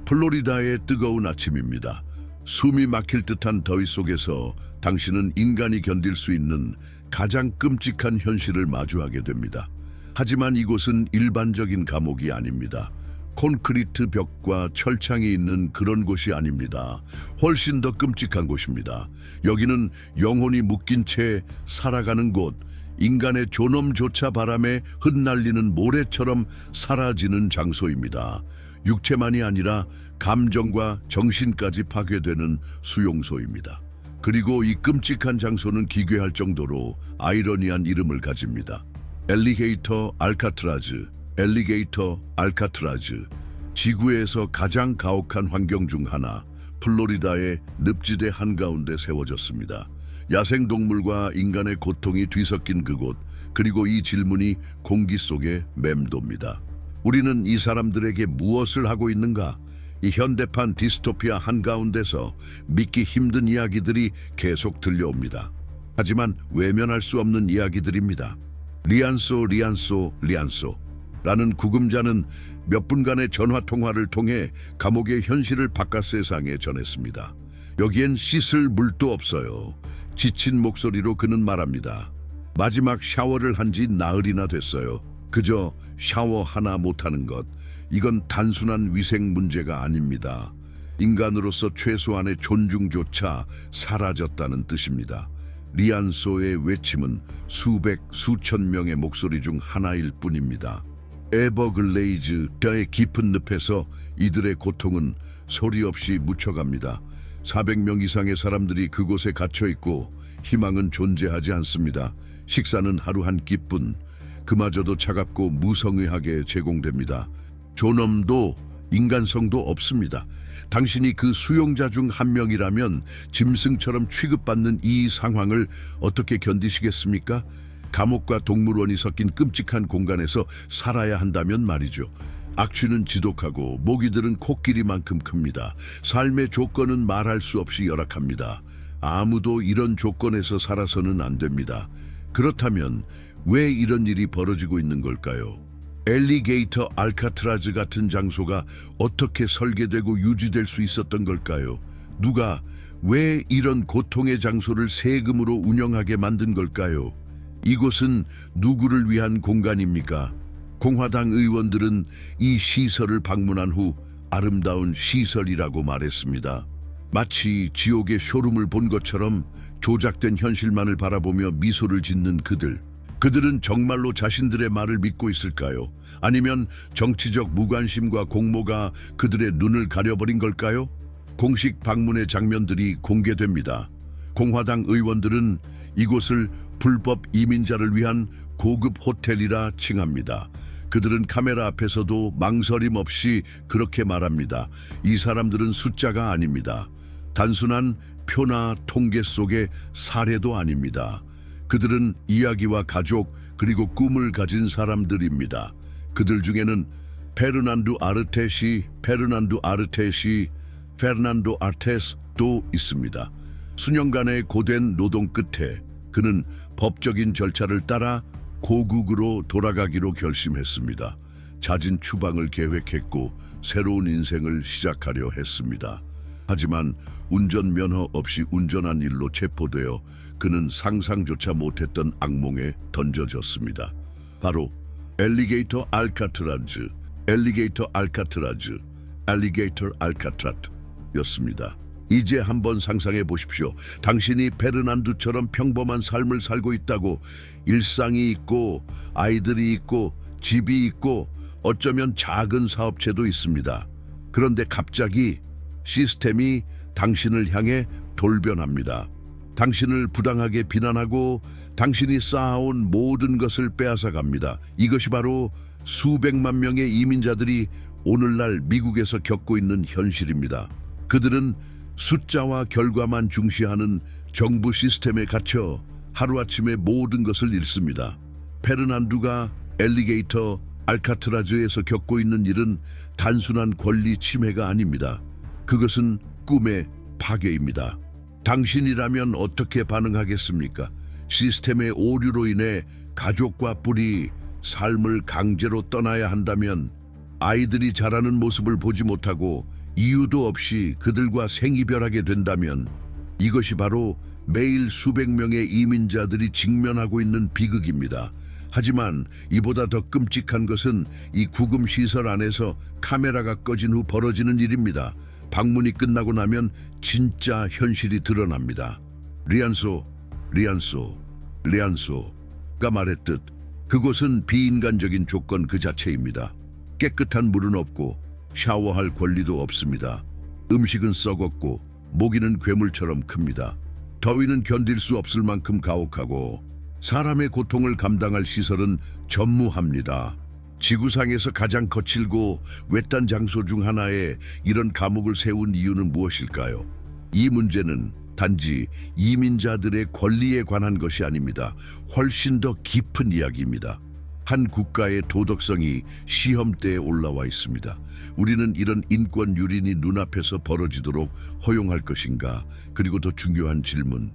플로리다의 뜨거운 아침입니다. 숨이 막힐 듯한 더위 속에서 당신은 인간이 견딜 수 있는 가장 끔찍한 현실을 마주하게 됩니다. 하지만 이곳은 일반적인 감옥이 아닙니다. 콘크리트 벽과 철창이 있는 그런 곳이 아닙니다. 훨씬 더 끔찍한 곳입니다. 여기는 영혼이 묶인 채 살아가는 곳, 인간의 존엄조차 바람에 흩날리는 모래처럼 사라지는 장소입니다. 육체만이 아니라 감정과 정신까지 파괴되는 수용소입니다. 그리고 이 끔찍한 장소는 기괴할 정도로 아이러니한 이름을 가집니다. 엘리게이터 알카트라즈, 엘리게이터 알카트라즈. 지구에서 가장 가혹한 환경 중 하나, 플로리다의 늪지대 한가운데 세워졌습니다. 야생동물과 인간의 고통이 뒤섞인 그곳, 그리고 이 질문이 공기 속에 맴돕니다. 우리는 이 사람들에게 무엇을 하고 있는가? 이 현대판 디스토피아 한가운데서 믿기 힘든 이야기들이 계속 들려옵니다. 하지만 외면할 수 없는 이야기들입니다. 리안소 라는 구금자는 몇 분간의 전화통화를 통해 감옥의 현실을 바깥 세상에 전했습니다. 여기엔 씻을 물도 없어요. 지친 목소리로 그는 말합니다. 마지막 샤워를 한 지 나흘이나 됐어요. 그저 샤워 하나 못하는 것. 이건 단순한 위생 문제가 아닙니다. 인간으로서 최소한의 존중조차 사라졌다는 뜻입니다. 리안소의 외침은 수백, 수천 명의 목소리 중 하나일 뿐입니다. 에버글레이즈의 깊은 늪에서 이들의 고통은 소리 없이 묻혀갑니다. 400명 이상의 사람들이 그곳에 갇혀있고 희망은 존재하지 않습니다. 식사는 하루 한 끼뿐, 그마저도 차갑고 무성의하게 제공됩니다. 존엄도 인간성도 없습니다. 당신이 그 수용자 중 한 명이라면 짐승처럼 취급받는 이 상황을 어떻게 견디시겠습니까? 감옥과 동물원이 섞인 끔찍한 공간에서 살아야 한다면 말이죠. 악취는 지독하고 모기들은 코끼리만큼 큽니다. 삶의 조건은 말할 수 없이 열악합니다. 아무도 이런 조건에서 살아서는 안 됩니다. 그렇다면 왜 이런 일이 벌어지고 있는 걸까요? 엘리게이터 알카트라즈 같은 장소가 어떻게 설계되고 유지될 수 있었던 걸까요? 누가 왜 이런 고통의 장소를 세금으로 운영하게 만든 걸까요? 이곳은 누구를 위한 공간입니까? 공화당 의원들은 이 시설을 방문한 후 아름다운 시설이라고 말했습니다. 마치 지옥의 쇼룸을 본 것처럼 조작된 현실만을 바라보며 미소를 짓는 그들은 정말로 자신들의 말을 믿고 있을까요? 아니면 정치적 무관심과 공모가 그들의 눈을 가려버린 걸까요? 공식 방문의 장면들이 공개됩니다. 공화당 의원들은 이곳을 불법 이민자를 위한 고급 호텔이라 칭합니다. 그들은 카메라 앞에서도 망설임 없이 그렇게 말합니다. 이 사람들은 숫자가 아닙니다. 단순한 표나 통계 속의 사례도 아닙니다. 그들은 이야기와 가족 그리고 꿈을 가진 사람들입니다. 그들 중에는 페르난도 아르테스도 있습니다. 수년간의 고된 노동 끝에 그는 법적인 절차를 따라 고국으로 돌아가기로 결심했습니다. 잦은 추방을 계획했고 새로운 인생을 시작하려 했습니다. 하지만 운전면허 없이 운전한 일로 체포되어 그는 상상조차 못했던 악몽에 던져졌습니다. 바로 엘리게이터 알카트라즈였습니다. 이제 한번 상상해 보십시오. 당신이 페르난두처럼 평범한 삶을 살고 있다고. 일상이 있고 아이들이 있고 집이 있고 어쩌면 작은 사업체도 있습니다. 그런데 갑자기 시스템이 당신을 향해 돌변합니다. 당신을 부당하게 비난하고 당신이 쌓아온 모든 것을 빼앗아 갑니다. 이것이 바로 수백만 명의 이민자들이 오늘날 미국에서 겪고 있는 현실입니다. 그들은 숫자와 결과만 중시하는 정부 시스템에 갇혀 하루아침에 모든 것을 잃습니다. 페르난두가 엘리게이터 알카트라즈에서 겪고 있는 일은 단순한 권리 침해가 아닙니다. 그것은 꿈의 파괴입니다. 당신이라면 어떻게 반응하겠습니까? 시스템의 오류로 인해 가족과 뿔이 삶을 강제로 떠나야 한다면, 아이들이 자라는 모습을 보지 못하고 이유도 없이 그들과 생이별하게 된다면 이것이 바로 매일 수백 명의 이민자들이 직면하고 있는 비극입니다. 하지만 이보다 더 끔찍한 것은 이 구금시설 안에서 카메라가 꺼진 후 벌어지는 일입니다. 방문이 끝나고 나면 진짜 현실이 드러납니다. 리안소가 말했듯 그곳은 비인간적인 조건 그 자체입니다. 깨끗한 물은 없고 샤워할 권리도 없습니다. 음식은 썩었고 모기는 괴물처럼 큽니다. 더위는 견딜 수 없을 만큼 가혹하고 사람의 고통을 감당할 시설은 전무합니다. 지구상에서 가장 거칠고 외딴 장소 중 하나에 이런 감옥을 세운 이유는 무엇일까요? 이 문제는 단지 이민자들의 권리에 관한 것이 아닙니다. 훨씬 더 깊은 이야기입니다. 한 국가의 도덕성이 시험대에 올라와 있습니다. 우리는 이런 인권 유린이 눈앞에서 벌어지도록 허용할 것인가? 그리고 더 중요한 질문.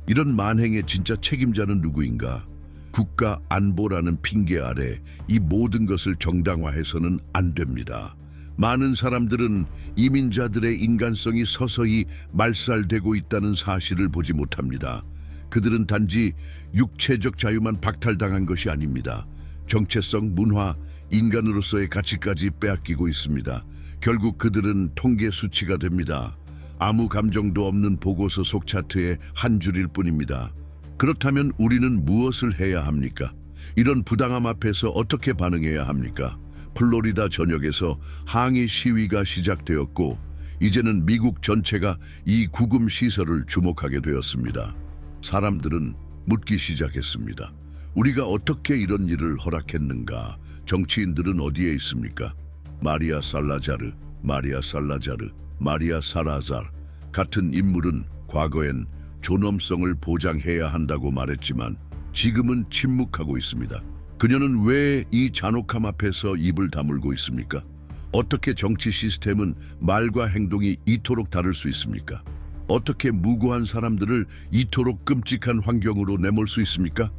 이런 만행의 진짜 책임자는 누구인가? 국가 안보라는 핑계 아래 이 모든 것을 정당화해서는 안 됩니다. 많은 사람들은 이민자들의 인간성이 서서히 말살되고 있다는 사실을 보지 못합니다. 그들은 단지 육체적 자유만 박탈당한 것이 아닙니다. 정체성, 문화, 인간으로서의 가치까지 빼앗기고 있습니다. 결국 그들은 통계 수치가 됩니다. 아무 감정도 없는 보고서 속 차트의 한 줄일 뿐입니다. 그렇다면 우리는 무엇을 해야 합니까? 이런 부당함 앞에서 어떻게 반응해야 합니까? 플로리다 전역에서 항의 시위가 시작되었고 이제는 미국 전체가 이 구금 시설을 주목하게 되었습니다. 사람들은 묻기 시작했습니다. 우리가 어떻게 이런 일을 허락했는가? 정치인들은 어디에 있습니까? 마리아 살라자르 같은 인물은 과거엔 존엄성을 보장해야 한다고 말했지만 지금은 침묵하고 있습니다. 그녀는 왜 이 잔혹함 앞에서 입을 다물고 있습니까? 어떻게 정치 시스템은 말과 행동이 이토록 다를 수 있습니까? 어떻게 무고한 사람들을 이토록 끔찍한 환경으로 내몰 수 있습니까?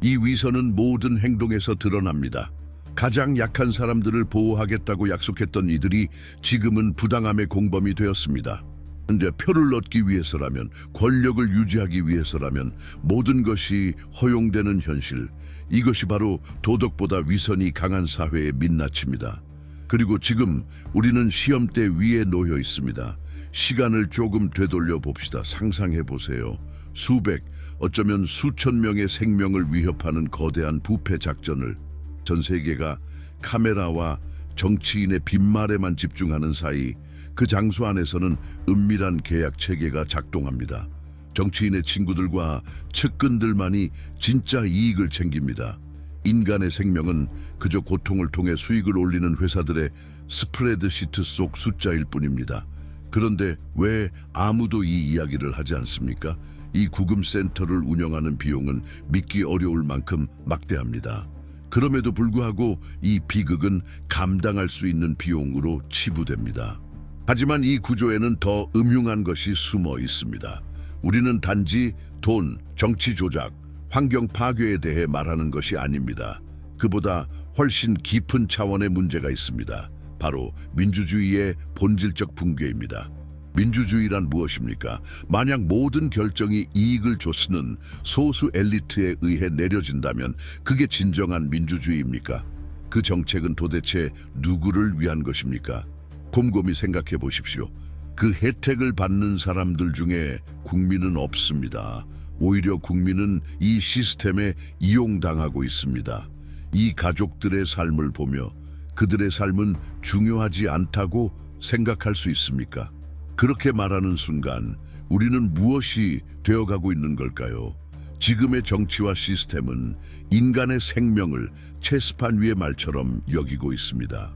이 위선은 모든 행동에서 드러납니다. 가장 약한 사람들을 보호하겠다고 약속했던 이들이 지금은 부당함의 공범이 되었습니다. 근데 표를 얻기 위해서라면, 권력을 유지하기 위해서라면 모든 것이 허용되는 현실, 이것이 바로 도덕보다 위선이 강한 사회의 민낯입니다. 그리고 지금 우리는 시험대 위에 놓여 있습니다. 시간을 조금 되돌려 봅시다. 상상해 보세요. 수백, 어쩌면 수천 명의 생명을 위협하는 거대한 부패 작전을 전 세계가 카메라와 정치인의 빈말에만 집중하는 사이 그 장소 안에서는 은밀한 계약 체계가 작동합니다. 정치인의 친구들과 측근들만이 진짜 이익을 챙깁니다. 인간의 생명은 그저 고통을 통해 수익을 올리는 회사들의 스프레드시트 속 숫자일 뿐입니다. 그런데 왜 아무도 이 이야기를 하지 않습니까? 이 구금센터를 운영하는 비용은 믿기 어려울 만큼 막대합니다. 그럼에도 불구하고 이 비극은 감당할 수 있는 비용으로 치부됩니다. 하지만 이 구조에는 더 음흉한 것이 숨어 있습니다. 우리는 단지 돈, 정치 조작, 환경 파괴에 대해 말하는 것이 아닙니다. 그보다 훨씬 깊은 차원의 문제가 있습니다. 바로 민주주의의 본질적 붕괴입니다. 민주주의란 무엇입니까? 만약 모든 결정이 이익을 좇는 소수 엘리트에 의해 내려진다면 그게 진정한 민주주의입니까? 그 정책은 도대체 누구를 위한 것입니까? 곰곰이 생각해 보십시오. 그 혜택을 받는 사람들 중에 국민은 없습니다. 오히려 국민은 이 시스템에 이용당하고 있습니다. 이 가족들의 삶을 보며 그들의 삶은 중요하지 않다고 생각할 수 있습니까? 그렇게 말하는 순간 우리는 무엇이 되어가고 있는 걸까요? 지금의 정치와 시스템은 인간의 생명을 체스판 위의 말처럼 여기고 있습니다.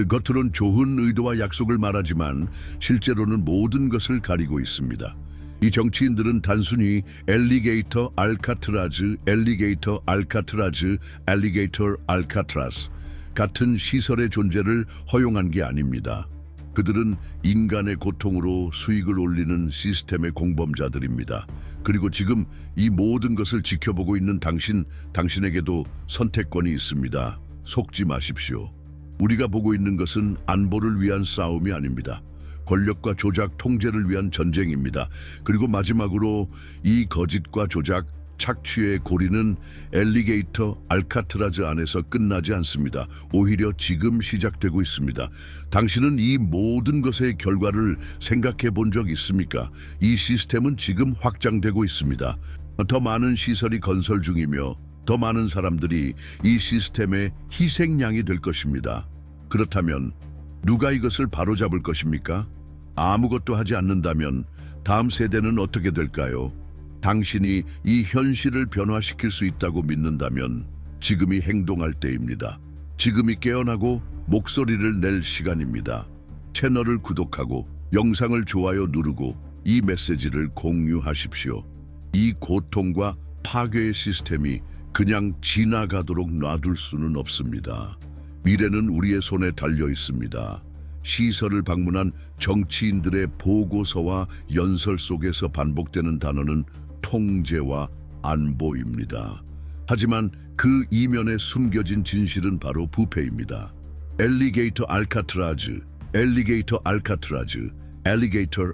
겉으론 좋은 의도와 약속을 말하지만 실제로는 모든 것을 가리고 있습니다. 이 정치인들은 단순히 엘리게이터 알카트라즈 같은 시설의 존재를 허용한 게 아닙니다. 그들은 인간의 고통으로 수익을 올리는 시스템의 공범자들입니다. 그리고 지금 이 모든 것을 지켜보고 있는 당신에게도 선택권이 있습니다. 속지 마십시오. 우리가 보고 있는 것은 안보를 위한 싸움이 아닙니다. 권력과 조작, 통제를 위한 전쟁입니다. 그리고 마지막으로 이 거짓과 조작, 착취의 고리는 엘리게이터 알카트라즈 안에서 끝나지 않습니다. 오히려 지금 시작되고 있습니다. 당신은 이 모든 것의 결과를 생각해 본 적 있습니까? 이 시스템은 지금 확장되고 있습니다. 더 많은 시설이 건설 중이며 더 많은 사람들이 이 시스템의 희생양이 될 것입니다. 그렇다면 누가 이것을 바로잡을 것입니까? 아무것도 하지 않는다면 다음 세대는 어떻게 될까요? 당신이 이 현실을 변화시킬 수 있다고 믿는다면 지금이 행동할 때입니다. 지금이 깨어나고 목소리를 낼 시간입니다. 채널을 구독하고 영상을 좋아요 누르고 이 메시지를 공유하십시오. 이 고통과 파괴의 시스템이 그냥 지나가도록 놔둘 수는 없습니다. 미래는 우리의 손에 달려 있습니다. 시설을 방문한 정치인들의 보고서와 연설 속에서 반복되는 단어는 통제와 안보입니다. 하지만 그 이면에 숨겨진 진실은 바로 부패입니다. 엘리게이터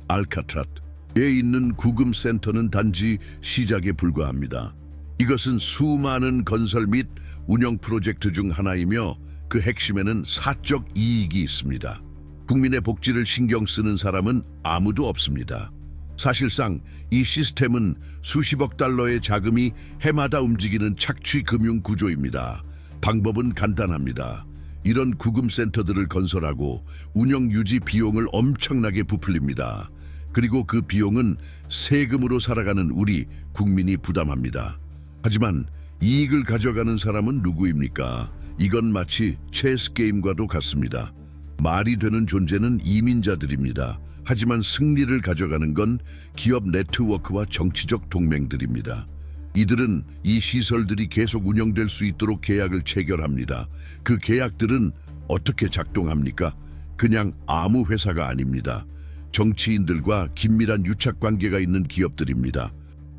알카트라즈에 있는 구금센터는 단지 시작에 불과합니다. 이것은 수많은 건설 및 운영 프로젝트 중 하나이며 그 핵심에는 사적 이익이 있습니다. 국민의 복지를 신경 쓰는 사람은 아무도 없습니다. 사실상 이 시스템은 수십억 달러의 자금이 해마다 움직이는 착취 금융 구조입니다. 방법은 간단합니다. 이런 구금센터들을 건설하고 운영 유지 비용을 엄청나게 부풀립니다. 그리고 그 비용은 세금으로 살아가는 우리 국민이 부담합니다. 하지만 이익을 가져가는 사람은 누구입니까? 이건 마치 체스 게임과도 같습니다. 말이 되는 존재는 이민자들입니다. 하지만 승리를 가져가는 건 기업 네트워크와 정치적 동맹들입니다. 이들은 이 시설들이 계속 운영될 수 있도록 계약을 체결합니다. 그 계약들은 어떻게 작동합니까? 그냥 아무 회사가 아닙니다. 정치인들과 긴밀한 유착 관계가 있는 기업들입니다.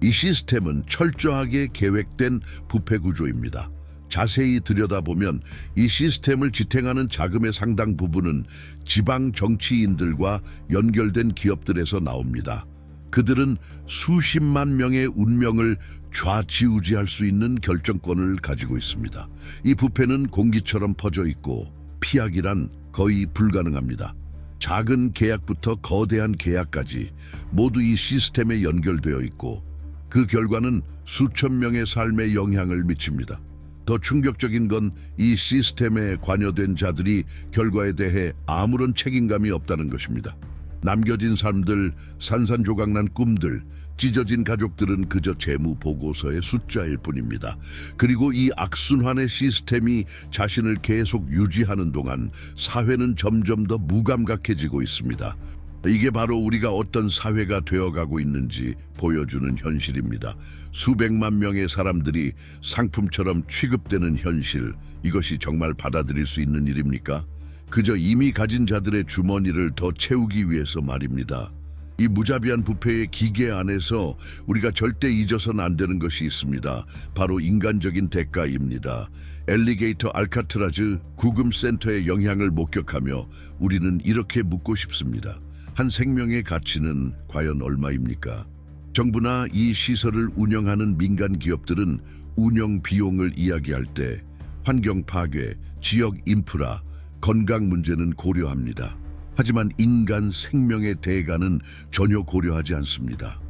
이 시스템은 철저하게 계획된 부패 구조입니다. 자세히 들여다보면 이 시스템을 지탱하는 자금의 상당 부분은 지방 정치인들과 연결된 기업들에서 나옵니다. 그들은 수십만 명의 운명을 좌지우지할 수 있는 결정권을 가지고 있습니다. 이 부패는 공기처럼 퍼져 있고 피하기란 거의 불가능합니다. 작은 계약부터 거대한 계약까지 모두 이 시스템에 연결되어 있고 그 결과는 수천 명의 삶에 영향을 미칩니다. 더 충격적인 건 이 시스템에 관여된 자들이 결과에 대해 아무런 책임감이 없다는 것입니다. 남겨진 삶들, 산산조각난 꿈들, 찢어진 가족들은 그저 재무 보고서의 숫자일 뿐입니다. 그리고 이 악순환의 시스템이 자신을 계속 유지하는 동안 사회는 점점 더 무감각해지고 있습니다. 이게 바로 우리가 어떤 사회가 되어가고 있는지 보여주는 현실입니다. 수백만 명의 사람들이 상품처럼 취급되는 현실, 이것이 정말 받아들일 수 있는 일입니까? 그저 이미 가진 자들의 주머니를 더 채우기 위해서 말입니다. 이 무자비한 부패의 기계 안에서 우리가 절대 잊어서는 안 되는 것이 있습니다. 바로 인간적인 대가입니다. 엘리게이터 알카트라즈 구금센터의 영향을 목격하며 우리는 이렇게 묻고 싶습니다. 한 생명의 가치는 과연 얼마입니까? 정부나 이 시설을 운영하는 민간 기업들은 운영 비용을 이야기할 때 환경 파괴, 지역 인프라, 건강 문제는 고려합니다. 하지만 인간 생명의 대가는 전혀 고려하지 않습니다.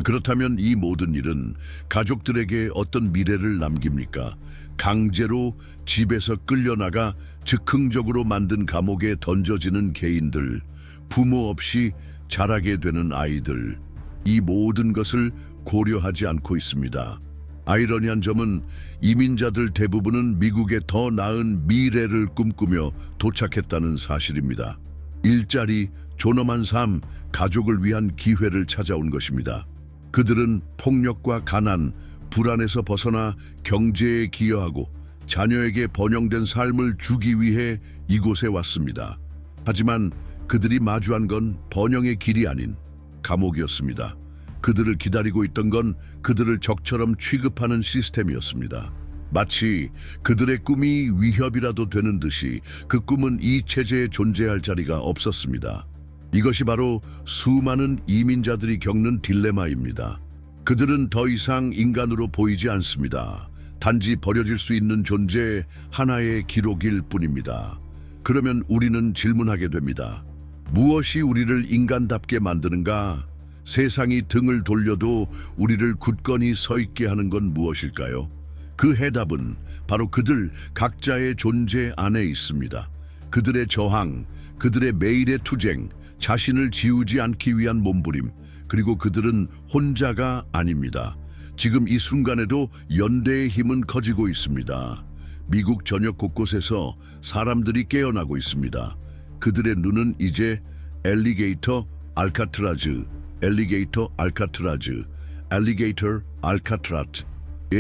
그렇다면 이 모든 일은 가족들에게 어떤 미래를 남깁니까? 강제로 집에서 끌려나가 즉흥적으로 만든 감옥에 던져지는 개인들, 부모 없이 자라게 되는 아이들, 이 모든 것을 고려하지 않고 있습니다. 아이러니한 점은 이민자들 대부분은 미국의 더 나은 미래를 꿈꾸며 도착했다는 사실입니다. 일자리, 존엄한 삶, 가족을 위한 기회를 찾아온 것입니다. 그들은 폭력과 가난, 불안에서 벗어나 경제에 기여하고 자녀에게 번영된 삶을 주기 위해 이곳에 왔습니다. 하지만 그들이 마주한 건 번영의 길이 아닌 감옥이었습니다. 그들을 기다리고 있던 건 그들을 적처럼 취급하는 시스템이었습니다. 마치 그들의 꿈이 위협이라도 되는 듯이 그 꿈은 이 체제에 존재할 자리가 없었습니다. 이것이 바로 수많은 이민자들이 겪는 딜레마입니다. 그들은 더 이상 인간으로 보이지 않습니다. 단지 버려질 수 있는 존재, 하나의 기록일 뿐입니다. 그러면 우리는 질문하게 됩니다. 무엇이 우리를 인간답게 만드는가? 세상이 등을 돌려도 우리를 굳건히 서 있게 하는 건 무엇일까요? 그 해답은 바로 그들 각자의 존재 안에 있습니다. 그들의 저항, 그들의 매일의 투쟁, 자신을 지우지 않기 위한 몸부림, 그리고 그들은 혼자가 아닙니다. 지금 이 순간에도 연대의 힘은 커지고 있습니다. 미국 전역 곳곳에서 사람들이 깨어나고 있습니다. 그들의 눈은 이제 엘리게이터 알카트라즈의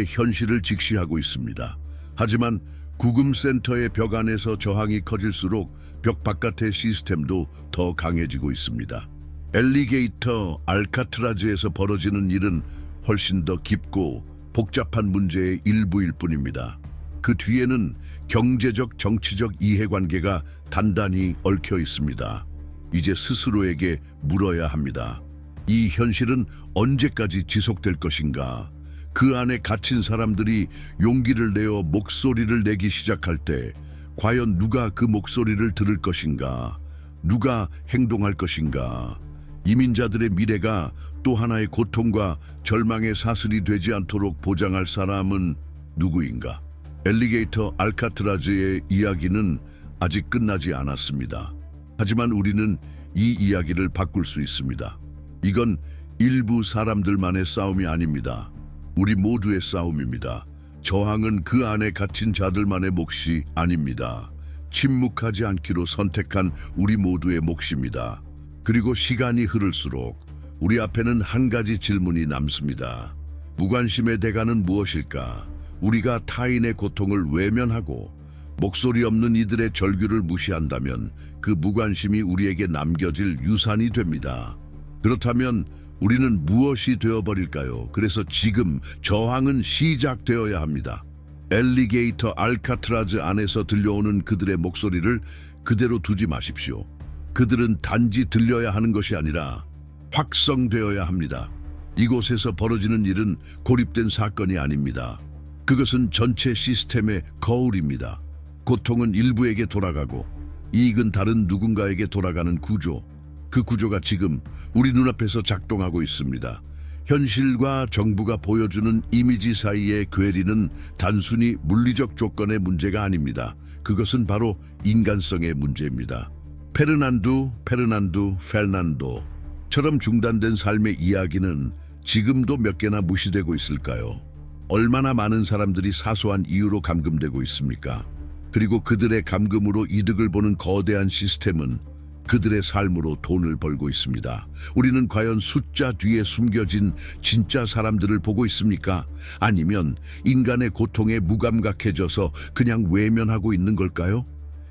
현실을 직시하고 있습니다. 하지만 구금센터의 벽 안에서 저항이 커질수록 벽 바깥의 시스템도 더 강해지고 있습니다. 엘리게이터 알카트라즈에서 벌어지는 일은 훨씬 더 깊고 복잡한 문제의 일부일 뿐입니다. 그 뒤에는 경제적, 정치적 이해관계가 단단히 얽혀 있습니다. 이제 스스로에게 물어야 합니다. 이 현실은 언제까지 지속될 것인가? 그 안에 갇힌 사람들이 용기를 내어 목소리를 내기 시작할 때 과연 누가 그 목소리를 들을 것인가? 누가 행동할 것인가? 이민자들의 미래가 또 하나의 고통과 절망의 사슬이 되지 않도록 보장할 사람은 누구인가? 엘리게이터 알카트라즈의 이야기는 아직 끝나지 않았습니다. 하지만 우리는 이 이야기를 바꿀 수 있습니다. 이건 일부 사람들만의 싸움이 아닙니다. 우리 모두의 싸움입니다. 저항은 그 안에 갇힌 자들만의 몫이 아닙니다. 침묵하지 않기로 선택한 우리 모두의 몫입니다. 그리고 시간이 흐를수록 우리 앞에는 한 가지 질문이 남습니다. 무관심의 대가는 무엇일까? 우리가 타인의 고통을 외면하고 목소리 없는 이들의 절규를 무시한다면 그 무관심이 우리에게 남겨질 유산이 됩니다. 그렇다면 우리는 무엇이 되어버릴까요? 그래서 지금 저항은 시작되어야 합니다. 엘리게이터 알카트라즈 안에서 들려오는 그들의 목소리를 그대로 두지 마십시오. 그들은 단지 들려야 하는 것이 아니라 확성되어야 합니다. 이곳에서 벌어지는 일은 고립된 사건이 아닙니다. 그것은 전체 시스템의 거울입니다. 고통은 일부에게 돌아가고 이익은 다른 누군가에게 돌아가는 구조. 그 구조가 지금 우리 눈앞에서 작동하고 있습니다. 현실과 정부가 보여주는 이미지 사이의 괴리는 단순히 물리적 조건의 문제가 아닙니다. 그것은 바로 인간성의 문제입니다. 페르난도처럼 중단된 삶의 이야기는 지금도 몇 개나 무시되고 있을까요? 얼마나 많은 사람들이 사소한 이유로 감금되고 있습니까? 그리고 그들의 감금으로 이득을 보는 거대한 시스템은 그들의 삶으로 돈을 벌고 있습니다. 우리는 과연 숫자 뒤에 숨겨진 진짜 사람들을 보고 있습니까? 아니면 인간의 고통에 무감각해져서 그냥 외면하고 있는 걸까요?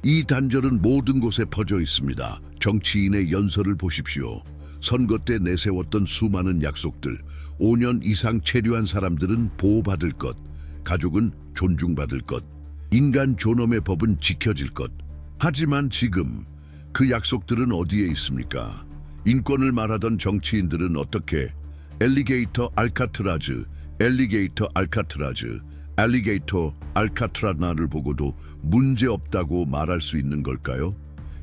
이 단절은 모든 곳에 퍼져 있습니다. 정치인의 연설을 보십시오. 선거 때 내세웠던 수많은 약속들, 5년 이상 체류한 사람들은 보호받을 것, 가족은 존중받을 것, 인간 존엄의 법은 지켜질 것. 하지만 지금 그 약속들은 어디에 있습니까? 인권을 말하던 정치인들은 어떻게 엘리게이터 알카트라즈를 보고도 문제없다고 말할 수 있는 걸까요?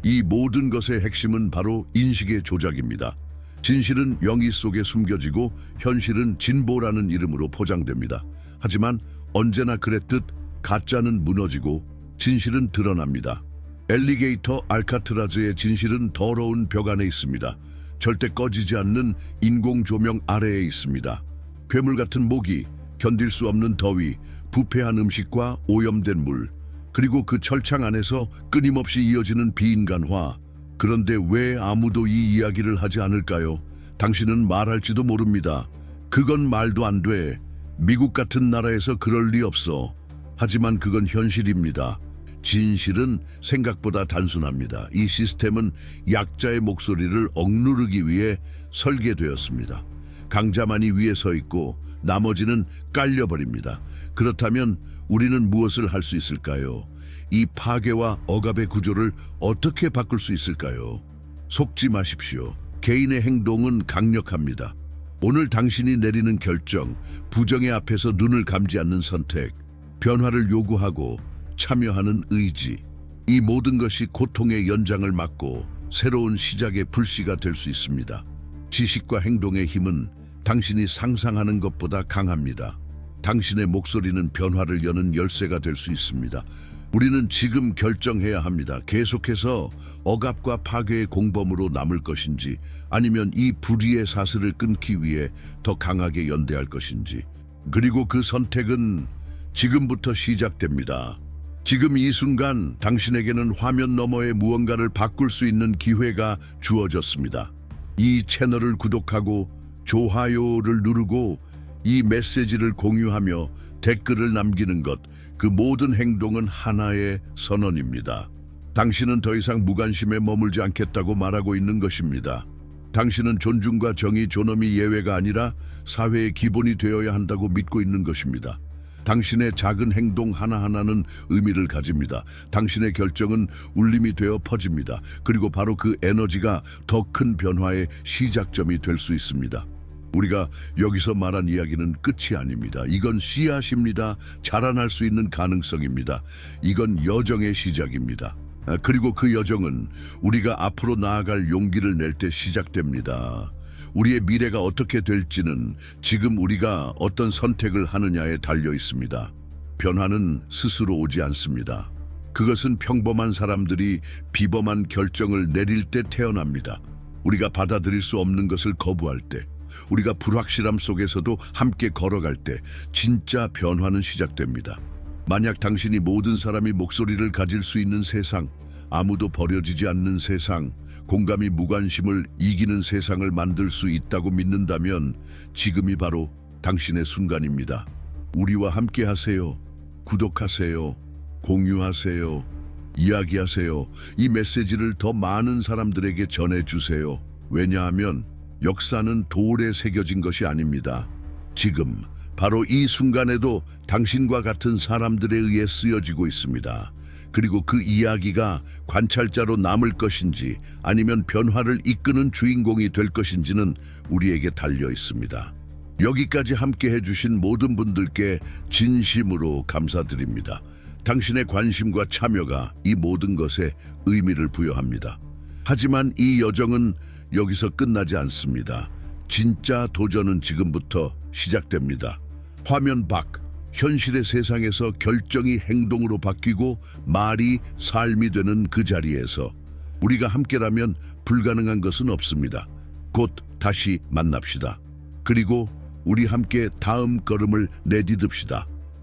이 모든 것의 핵심은 바로 인식의 조작입니다. 진실은 영희 속에 숨겨지고 현실은 진보라는 이름으로 포장됩니다. 하지만 언제나 그랬듯 가짜는 무너지고 진실은 드러납니다. 엘리게이터 알카트라즈의 진실은 더러운 벽 안에 있습니다. 절대 꺼지지 않는 인공 조명 아래에 있습니다. 괴물 같은 모기, 견딜 수 없는 더위, 부패한 음식과 오염된 물, 그리고 그 철창 안에서 끊임없이 이어지는 비인간화. 그런데 왜 아무도 이 이야기를 하지 않을까요? 당신은 말할지도 모릅니다. 그건 말도 안 돼. 미국 같은 나라에서 그럴 리 없어. 하지만 그건 현실입니다. 진실은 생각보다 단순합니다. 이 시스템은 약자의 목소리를 억누르기 위해 설계되었습니다. 강자만이 위에 서 있고 나머지는 깔려버립니다. 그렇다면 우리는 무엇을 할 수 있을까요? 이 파괴와 억압의 구조를 어떻게 바꿀 수 있을까요? 속지 마십시오. 개인의 행동은 강력합니다. 오늘 당신이 내리는 결정, 부정의 앞에서 눈을 감지 않는 선택, 변화를 요구하고 참여하는 의지, 이 모든 것이 고통의 연장을 막고 새로운 시작의 불씨가 될 수 있습니다. 지식과 행동의 힘은 당신이 상상하는 것보다 강합니다. 당신의 목소리는 변화를 여는 열쇠가 될 수 있습니다. 우리는 지금 결정해야 합니다. 계속해서 억압과 파괴의 공범으로 남을 것인지, 아니면 이 불의의 사슬을 끊기 위해 더 강하게 연대할 것인지. 그리고 그 선택은 지금부터 시작됩니다. 지금 이 순간 당신에게는 화면 너머의 무언가를 바꿀 수 있는 기회가 주어졌습니다. 이 채널을 구독하고 좋아요를 누르고 이 메시지를 공유하며 댓글을 남기는 것, 그 모든 행동은 하나의 선언입니다. 당신은 더 이상 무관심에 머물지 않겠다고 말하고 있는 것입니다. 당신은 존중과 정의, 존엄이 예외가 아니라 사회의 기본이 되어야 한다고 믿고 있는 것입니다. 당신의 작은 행동 하나하나는 의미를 가집니다. 당신의 결정은 울림이 되어 퍼집니다. 그리고 바로 그 에너지가 더 큰 변화의 시작점이 될 수 있습니다. 우리가 여기서 말한 이야기는 끝이 아닙니다. 이건 씨앗입니다. 자라날 수 있는 가능성입니다. 이건 여정의 시작입니다. 그리고 그 여정은 우리가 앞으로 나아갈 용기를 낼 때 시작됩니다. 우리의 미래가 어떻게 될지는 지금 우리가 어떤 선택을 하느냐에 달려 있습니다. 변화는 스스로 오지 않습니다. 그것은 평범한 사람들이 비범한 결정을 내릴 때 태어납니다. 우리가 받아들일 수 없는 것을 거부할 때, 우리가 불확실함 속에서도 함께 걸어갈 때 진짜 변화는 시작됩니다. 만약 당신이 모든 사람이 목소리를 가질 수 있는 세상, 아무도 버려지지 않는 세상, 공감이 무관심을 이기는 세상을 만들 수 있다고 믿는다면 지금이 바로 당신의 순간입니다. 우리와 함께 하세요. 구독하세요. 공유하세요. 이야기하세요. 이 메시지를 더 많은 사람들에게 전해주세요. 왜냐하면 역사는 돌에 새겨진 것이 아닙니다. 지금 바로 이 순간에도 당신과 같은 사람들에 의해 쓰여지고 있습니다. 그리고 그 이야기가 관찰자로 남을 것인지 아니면 변화를 이끄는 주인공이 될 것인지는 우리에게 달려 있습니다. 여기까지 함께 해주신 모든 분들께 진심으로 감사드립니다. 당신의 관심과 참여가 이 모든 것에 의미를 부여합니다. 하지만 이 여정은 여기서 끝나지 않습니다. 진짜 도전은 지금부터 시작됩니다. 화면 밖, 현실의 세상에서 결정이 행동으로 바뀌고 말이 삶이 되는 그 자리에서 우리가 함께라면 불가능한 것은 없습니다. 곧 다시 만납시다. 그리고 우리 함께 다음 걸음을 내디딥시다.